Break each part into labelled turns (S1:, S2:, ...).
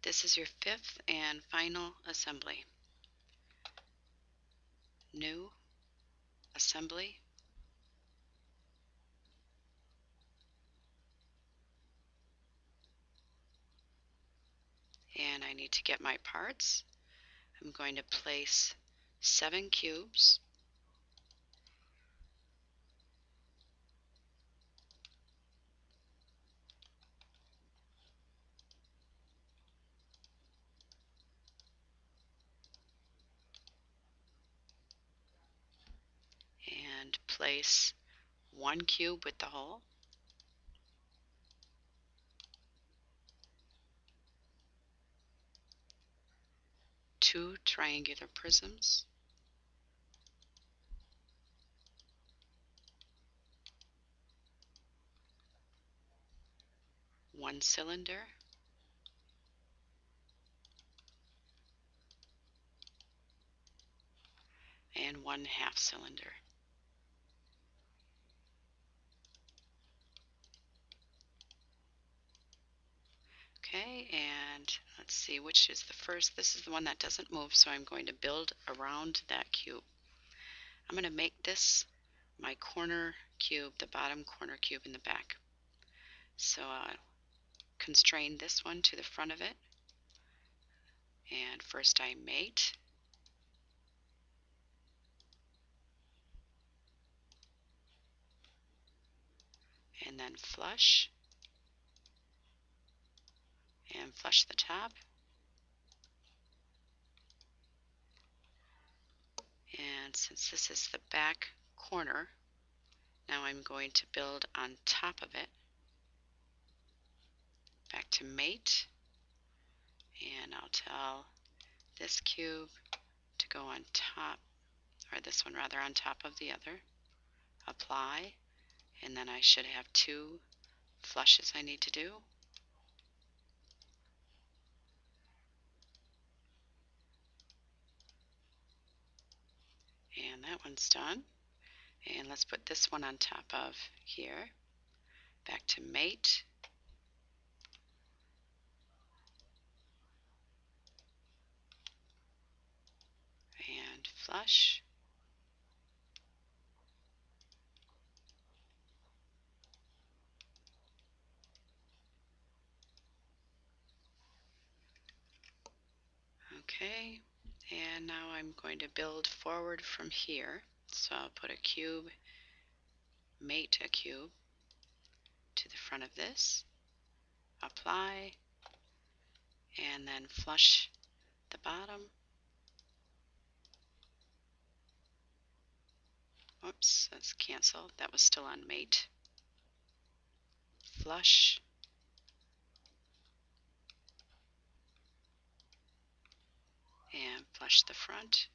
S1: This is your fifth and final assembly. New assembly. And I need to get my parts. I'm going to place 7 cubes. And place 1 cube with the hole. Two triangular prisms. One cylinder. And 1/2 cylinder. Okay, and let's see which is the first. This is the one that doesn't move, so I'm going to build around that cube. I'm going to make this my corner cube, the bottom corner cube in the back. So I'll constrain this one to the front of it. And first I mate. And then flush. And flush the top. And since this is the back corner, now I'm going to build on top of it. Back to mate. And I'll tell this cube to go on top, or this one rather, on top of the other. Apply. And then I should have 2 flushes I need to do. And that one's done. And let's put this one on top of here. Back to mate. And flush. Okay, and now I'm going to build forward from here. So I'll put a cube, mate a cube to the front of this, apply, and then flush the bottom. Oops, that's canceled. That was still on mate. Flush. And flush the front.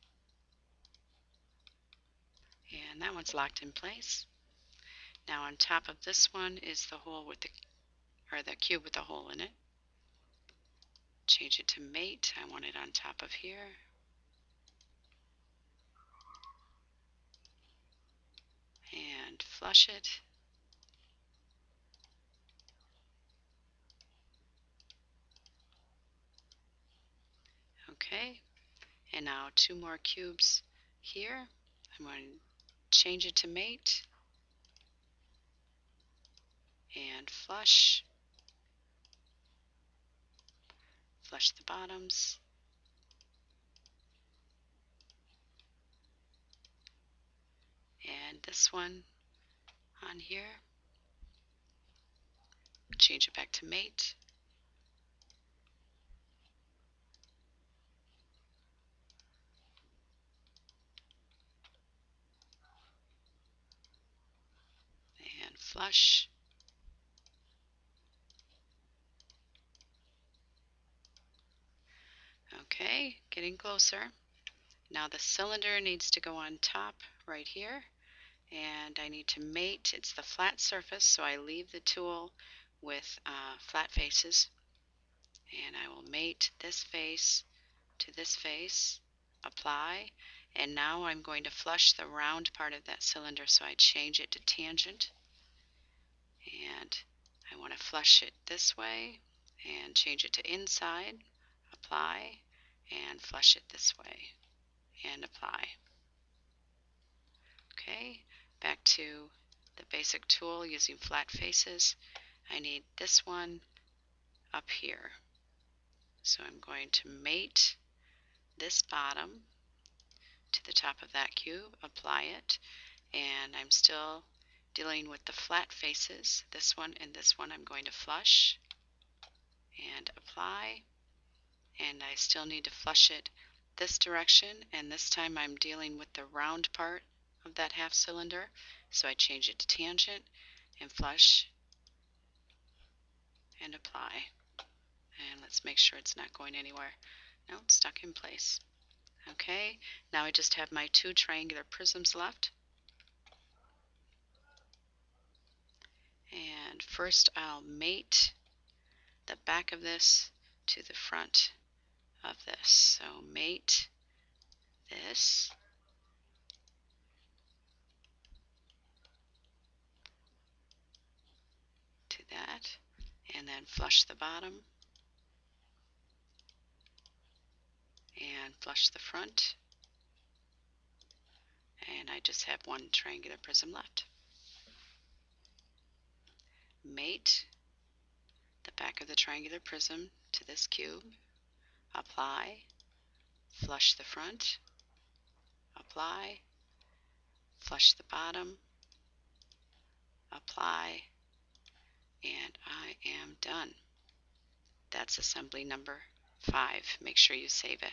S1: And that one's locked in place. Now on top of this one is the hole with the cube with the hole in it. Change it to mate. I want it on top of here. And flush it. Okay, and now 2 more cubes here. I'm going to change it to mate and flush. Flush the bottoms. And this one on here. Change it back to mate. And flush. Okay, getting closer. Now the cylinder needs to go on top right here. And I need to mate. It's the flat surface, so I leave the tool with flat faces. And I will mate this face to this face, apply, and now I'm going to flush the round part of that cylinder, so I change it to tangent, and I want to flush it this way and change it to inside. apply, and flush it this way, and apply. Okay, back to the basic tool using flat faces. I need this one up here. So I'm going to mate this bottom to the top of that cube, apply it, and I'm still dealing with the flat faces. This one and this one I'm going to flush and apply, and I still need to flush it this direction, and this time I'm dealing with the round part of that half cylinder, so I change it to tangent and flush and apply. And let's make sure it's not going anywhere. No, it's stuck in place. Okay, now I just have my two triangular prisms left. And first I'll mate the back of this to the front of this. So mate this, to that, and then flush the bottom and flush the front, and I just have one triangular prism left. Mate the back of the triangular prism to this cube, apply, flush the front, apply, flush the bottom, apply, and I am done. That's assembly number 5. Make sure you save it.